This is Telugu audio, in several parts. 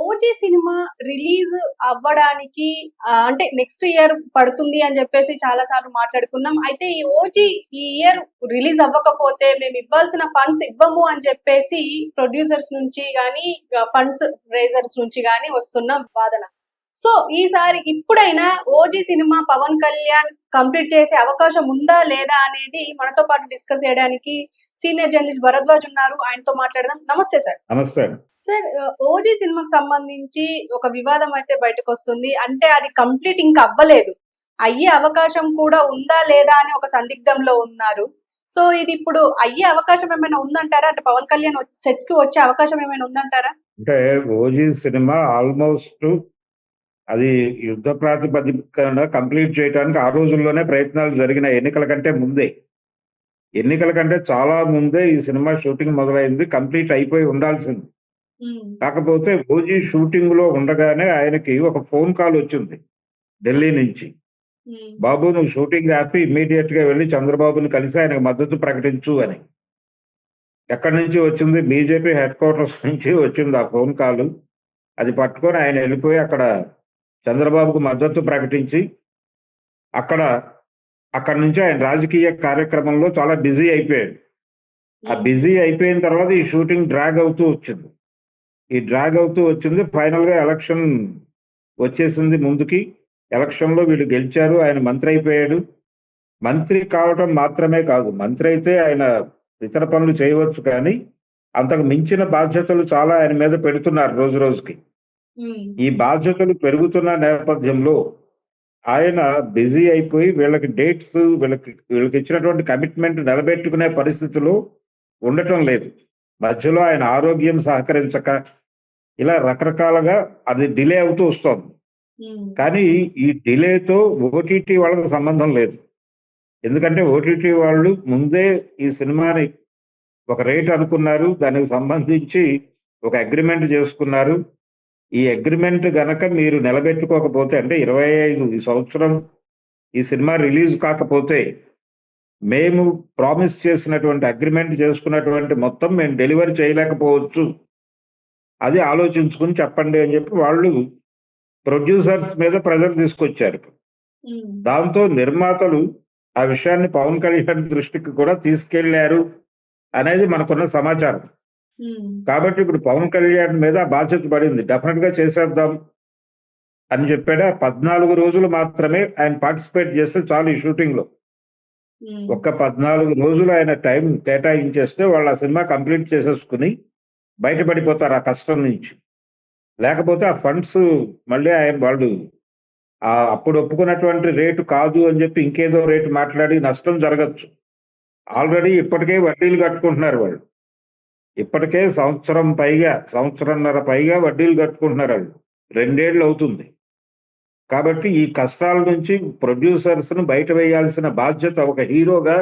ఓజీ సినిమా రిలీజ్ అవ్వడానికి అంటే నెక్స్ట్ ఇయర్ పడుతుంది అని చెప్పేసి చాలా సార్లు మాట్లాడుకున్నాం. అయితే ఈ ఓజీ ఈ ఇయర్ రిలీజ్ అవ్వకపోతే మేము ఇవ్వాల్సిన ఫండ్స్ ఇవ్వము అని చెప్పేసి ప్రొడ్యూసర్స్ నుంచి గానీ, ఫండ్స్ రైజర్స్ నుంచి గానీ వస్తున్న వాదన. సో ఈసారి ఇప్పుడైనా ఓజీ సినిమా పవన్ కళ్యాణ్ కంప్లీట్ చేసే అవకాశం ఉందా లేదా అనేది మనతో పాటు డిస్కస్ చేయడానికి సీనియర్ జర్నలిస్ట్ భరద్వాజ్ ఉన్నారు. ఆయనతో మాట్లాడదాం. నమస్తే సార్. నమస్తే సార్, ఓజీ సినిమాకి సంబంధించి ఒక వివాదం అయితే బయటకు వస్తుంది. అంటే అది కంప్లీట్ ఇంకా అవ్వలేదు, అయ్యే అవకాశం కూడా ఉందా లేదా అని ఒక సందిగ్ధంలో ఉన్నారు. సో ఇది ఇప్పుడు అయ్యే అవకాశం ఏమైనా ఉందంటారా? అంటే పవన్ కళ్యాణ్ సెట్స్ కి వచ్చే అవకాశం ఏమైనా ఉందంటారా? అంటే ఓజీ సినిమా ఆల్మోస్ట్ అది యుద్ధ ప్రాతిపదికన కంప్లీట్ చేయడానికి ఆ రోజుల్లోనే ప్రయత్నాలు జరిగిన ఎన్నికల కంటే చాలా ముందే ఈ సినిమా షూటింగ్ మొదలైంది, కంప్లీట్ అయిపోయి ఉండాల్సింది. కాకపోతే ఓజీ షూటింగ్ లో ఉండగానే ఆయనకి ఒక ఫోన్ కాల్ వచ్చింది ఢిల్లీ నుంచి. బాబు, నువ్వు షూటింగ్ ఆపి ఇమ్మీడియట్ గా వెళ్ళి చంద్రబాబుని కలిసి ఆయనకు మద్దతు ప్రకటించు అని. ఎక్కడి నుంచి వచ్చింది? బీజేపీ హెడ్ క్వార్టర్స్ నుంచి వచ్చింది ఆ ఫోన్ కాల్. అది పట్టుకొని ఆయన వెళ్ళిపోయి అక్కడ చంద్రబాబుకు మద్దతు ప్రకటించి అక్కడి నుంచి ఆయన రాజకీయ కార్యక్రమంలో చాలా బిజీ అయిపోయాడు. ఆ బిజీ అయిపోయిన తర్వాత ఈ షూటింగ్ డ్రాగ్ అవుతూ వచ్చింది. ఫైనల్ గా ఎలక్షన్ వచ్చేసింది ముందుకి. ఎలక్షన్ లో వీళ్ళు గెలిచారు, ఆయన మంత్రి అయిపోయాడు. మంత్రి కావటం మాత్రమే కాదు, మంత్రి అయితే ఆయన ఇతర పనులు చేయవచ్చు, కానీ అంతకు మించిన బాధ్యతలు చాలా ఆయన మీద పెడుతున్నారు రోజు రోజుకి. ఈ బాధ్యతలు పెరుగుతున్న నేపథ్యంలో ఆయన బిజీ అయిపోయి వీళ్ళకి డేట్స్, వీళ్ళకి ఇచ్చినటువంటి కమిట్మెంట్ నిలబెట్టుకునే పరిస్థితిలో ఉండటం లేదు. మధ్యలో ఆయన ఆరోగ్యం సహకరించక ఇలా రకరకాలుగా అది డిలే అవుతూ వస్తోంది. కానీ ఈ డిలేతో ఓటీటీ వాళ్ళకి సంబంధం లేదు. ఎందుకంటే ఓటీటీ వాళ్ళు ముందే ఈ సినిమాని ఒక రేట్ అనుకున్నారు, దానికి సంబంధించి ఒక అగ్రిమెంట్ చేసుకున్నారు. ఈ అగ్రిమెంట్ గనక మీరు నిలబెట్టుకోకపోతే, అంటే 25 ఈ సంవత్సరం ఈ సినిమా రిలీజ్ కాకపోతే మేము ప్రామిస్ చేసినటువంటి అగ్రిమెంట్ చేసుకున్నటువంటి మొత్తం మేము డెలివరీ చేయలేకపోవచ్చు, అది ఆలోచించుకుని చెప్పండి అని చెప్పి వాళ్ళు ప్రొడ్యూసర్స్ మీద ప్రెజర్ తీసుకొచ్చారు. దాంతో నిర్మాతలు ఆ విషయాన్ని పవన్ కళ్యాణ్ దృష్టికి కూడా తీసుకెళ్లారు అనేది మనకున్న సమాచారం. కాబట్టి ఇప్పుడు పవన్ కళ్యాణ్ మీద ఆ బాధ్యత పడింది, డెఫినెట్ గా చేసేద్దాం అని చెప్పాడు. 14 రోజులు మాత్రమే ఆయన పార్టిసిపేట్ చేస్తే చాలు ఈ షూటింగ్ లో. ఒక్క 14 రోజులు ఆయన టైం కేటాయించేస్తే వాళ్ళు ఆ సినిమా కంప్లీట్ చేసేసుకుని బయటపడిపోతారు ఆ కష్టం నుంచి. లేకపోతే ఆ ఫండ్స్ మళ్ళీ వాళ్ళు అప్పుడు ఒప్పుకున్నటువంటి రేటు కాదు అని చెప్పి ఇంకేదో రేటు మాట్లాడి నష్టం జరగచ్చు. ఆల్రెడీ ఇప్పటికే వడ్డీలు కట్టుకుంటున్నారు వాళ్ళు. ఇప్పటికే సంవత్సరంన్నర పైగా వడ్డీలు కట్టుకుంటున్నారు వాళ్ళు. 2 ఏళ్ళు అవుతుంది. కాబట్టి ఈ కష్టాల నుంచి ప్రొడ్యూసర్స్ ను బయట వేయాల్సిన బాధ్యత ఒక హీరోగా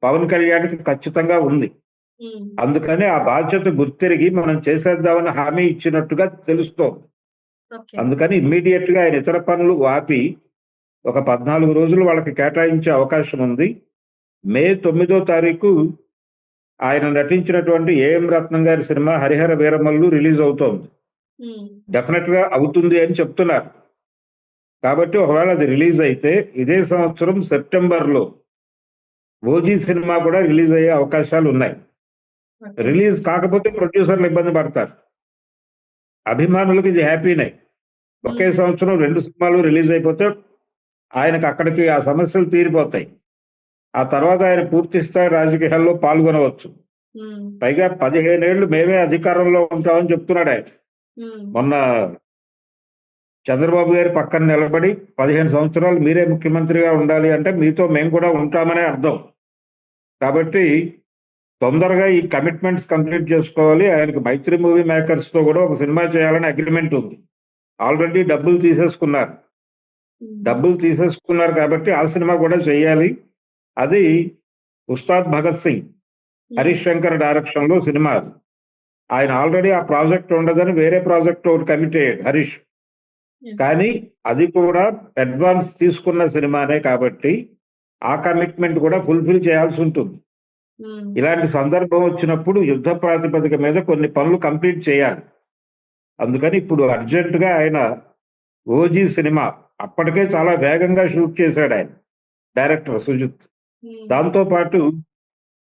పవన్ కళ్యాణ్కి ఖచ్చితంగా ఉంది. అందుకని ఆ బాధ్యత గుర్తిరిగి మనం చేసేద్దామని హామీ ఇచ్చినట్టుగా తెలుస్తోంది. అందుకని ఇమ్మీడియట్ గా ఆయన ఇతర పనులు ఆపి ఒక 14 రోజులు వాళ్ళకి కేటాయించే అవకాశం ఉంది. మే 9వ తారీఖు ఆయన నటించినటువంటి ఏఎం రత్నం గారి సినిమా హరిహర వీరమల్లు రిలీజ్ అవుతోంది. డెఫినెట్ గా అవుతుంది అని చెప్తున్నారు. కాబట్టి ఒకవేళ అది రిలీజ్ అయితే ఇదే సంవత్సరం సెప్టెంబర్లో ఓజీ సినిమా కూడా రిలీజ్ అయ్యే అవకాశాలు ఉన్నాయి. రిలీజ్ కాకపోతే ప్రొడ్యూసర్లు ఇబ్బంది పడతారు. అభిమానులకు ఇది హ్యాపీనే. ఒకే సంవత్సరం 2 సినిమాలు రిలీజ్ అయిపోతే ఆయనకు అక్కడికి ఆ సమస్యలు తీరిపోతాయి. ఆ తర్వాత ఆయన పూర్తి స్థాయి రాజకీయాల్లో పాల్గొనవచ్చు. పైగా 15 ఏళ్ళు మేమే అధికారంలో ఉంటామని చెప్తున్నాడు ఆయన. మొన్న చంద్రబాబు గారి పక్కన నిలబడి 15 సంవత్సరాలు మీరే ముఖ్యమంత్రిగా ఉండాలి అంటే మీతో మేము కూడా ఉంటామనే అర్థం. కాబట్టి తొందరగా ఈ కమిట్మెంట్స్ కంప్లీట్ చేసుకోవాలి. ఆయనకు మైత్రి మూవీ మేకర్స్ తో కూడా ఒక సినిమా చేయాలని అగ్రిమెంట్ ఉంది. ఆల్రెడీ డబ్బులు తీసేసుకున్నారు కాబట్టి ఆ సినిమా కూడా చేయాలి. అది ఉస్తాద్ భగత్ సింగ్, హరీష్ శంకర్ డైరెక్షన్ లో సినిమా. ఆయన ఆల్రెడీ ఆ ప్రాజెక్ట్ ఉండదని వేరే ప్రాజెక్ట్ ఒకటి కమిట్ అయ్యాడు హరీష్. కానీ అది కూడా అడ్వాన్స్ తీసుకున్న సినిమానే కాబట్టి ఆ కమిట్మెంట్ కూడా ఫుల్ఫిల్ చేయాల్సి ఉంటుంది. ఇలాంటి సందర్భం వచ్చినప్పుడు యుద్ధ ప్రాతిపదిక మీద కొన్ని పనులు కంప్లీట్ చేయాలి. అందుకని ఇప్పుడు అర్జెంటుగా ఆయన ఓజీ సినిమా అప్పటికే చాలా వేగంగా షూట్ చేశాడు ఆయన డైరెక్టర్ సుజిత్. ఉమ్, దాంతో పాటు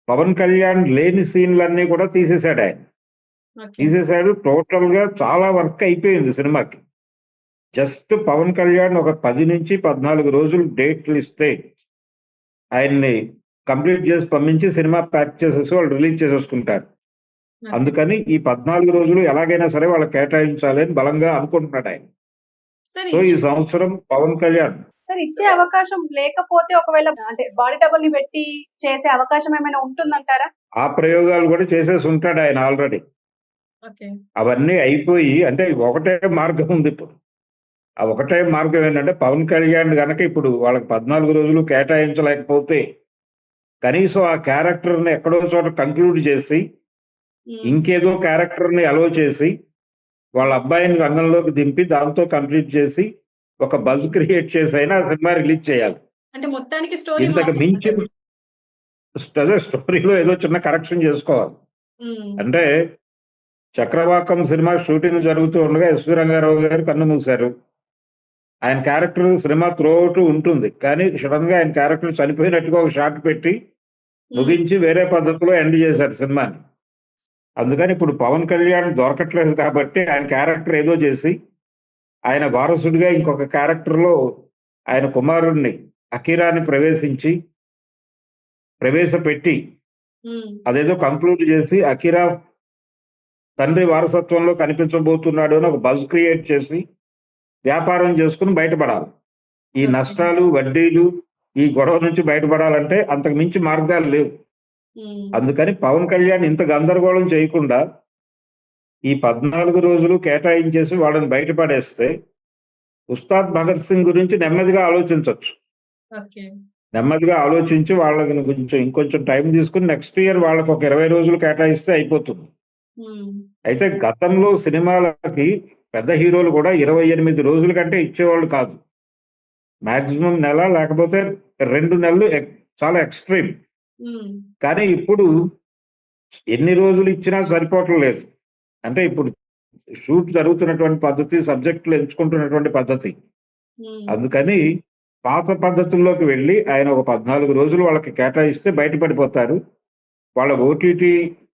పవన్ కళ్యాణ్ లేని సీన్లన్నీ కూడా తీసేశాడు ఆయన. ఓకే. తీసేశాడు. టోటల్ గా చాలా వర్క్ అయిపోయింది సినిమాకి. జస్ట్ పవన్ కళ్యాణ్ ఒక 10 నుంచి 14 రోజులు డేట్లు ఇస్తే ఆయన్ని కంప్లీట్ చేసి పంపించి సినిమా ప్యాక్ చేసేసి వాళ్ళు రిలీజ్ చేసేసుకుంటారు. ఓకే. అందుకని ఈ 14 రోజులు ఎలాగైనా సరే వాళ్ళకి కేటాయించాలి అని బలంగా అనుకుంటున్నాడు ఆయన. సార్ సో ఈ సంవత్సరం పవన్ కళ్యాణ్ సార్ ఇచ్చే అవకాశం లేకపోతే ఒకవేళ అంటే బాడీ డబుల్ ని పెట్టి చేసే అవకాశం ఏమైనా ఉంటుందంటారా? ఆ ప్రయోగాలు కూడా చేసేసి ఉంటాడు ఆయన ఆల్రెడీ. ఓకే. అవన్నీ అయిపోయి అంటే ఒకటే మార్గం ఉంది ఇప్పుడు. ఆ ఒకటే మార్గం ఏంటంటే పవన్ కళ్యాణ్ గనక ఇప్పుడు వాళ్ళకి 14 రోజులు కేటాయించలేకపోతే కనీసం ఆ క్యారెక్టర్ని ఎక్కడో చోట కంక్లూడ్ చేసి ఇంకేదో క్యారెక్టర్ని అలో చేసి వాళ్ళ అబ్బాయిని రంగంలోకి దింపి దాంతో కంప్లీట్ చేసి ఒక బజ్ క్రియేట్ చేసి అయినా ఆ సినిమా రిలీజ్ చేయాలి. అంటే మొత్తానికి స్టోరీ ఇంతకు మించి అదే స్టోరీలో ఏదో చిన్న కరెక్షన్ చేసుకోవాలి. అంటే చక్రవాకం సినిమా షూటింగ్ జరుగుతూ ఉండగా ఎస్వి రంగారావు గారు కన్ను మూశారు. ఆయన క్యారెక్టర్ సినిమా త్రూఅవుట్ ఉంటుంది. కానీ సడన్ గా ఆయన క్యారెక్టర్ చనిపోయినట్టుగా ఒక షాట్ పెట్టి ముగించి వేరే పద్ధతిలో ఎండ్ చేశారు సినిమాని. అందుకని ఇప్పుడు పవన్ కళ్యాణ్ దొరకట్లేదు కాబట్టి ఆయన క్యారెక్టర్ ఏదో చేసి ఆయన వారసుడిగా ఇంకొక క్యారెక్టర్లో ఆయన కుమారుడిని అకీరాని ప్రవేశపెట్టి అదేదో కంక్లూడ్ చేసి అకీరా తండ్రి వారసత్వంలో కనిపించబోతున్నాడు అని ఒక బజ్ క్రియేట్ చేసి వ్యాపారం చేసుకుని బయటపడాలి. ఈ నష్టాలు వడ్డీలు ఈ గొడవ నుంచి బయటపడాలంటే అంతకు మించి మార్గాలు లేవు. అందుకని పవన్ కళ్యాణ్ ఇంత గందరగోళం చేయకుండా ఈ 14 రోజులు కేటాయించేసి వాళ్ళని బయటపడేస్తే ఉస్తాద్ భగత్ సింగ్ గురించి నెమ్మదిగా ఆలోచించవచ్చు. నెమ్మదిగా ఆలోచించి వాళ్ళకి కొంచెం ఇంకొంచెం టైం తీసుకుని నెక్స్ట్ ఇయర్ వాళ్ళకి ఒక 20 రోజులు కేటాయిస్తే అయిపోతుంది. అయితే గతంలో సినిమాలకి పెద్ద హీరోలు కూడా 28 రోజుల కంటే ఇచ్చేవాళ్ళు కాదు. మాక్సిమం నెల లేకపోతే 2 నెలలు చాలా ఎక్స్ట్రీమ్. కానీ ఇప్పుడు ఎన్ని రోజులు ఇచ్చినా సరిపోవట్లేదు. అంటే ఇప్పుడు షూట్ జరుగుతున్నటువంటి పద్ధతి, సబ్జెక్టులు ఎంచుకుంటున్నటువంటి పద్ధతి. అందుకని పాత పద్ధతుల్లోకి వెళ్ళి ఆయన ఒక 14 రోజులు వాళ్ళకి కేటాయిస్తే బయటపడిపోతారు. వాళ్ళ ఓటీటీ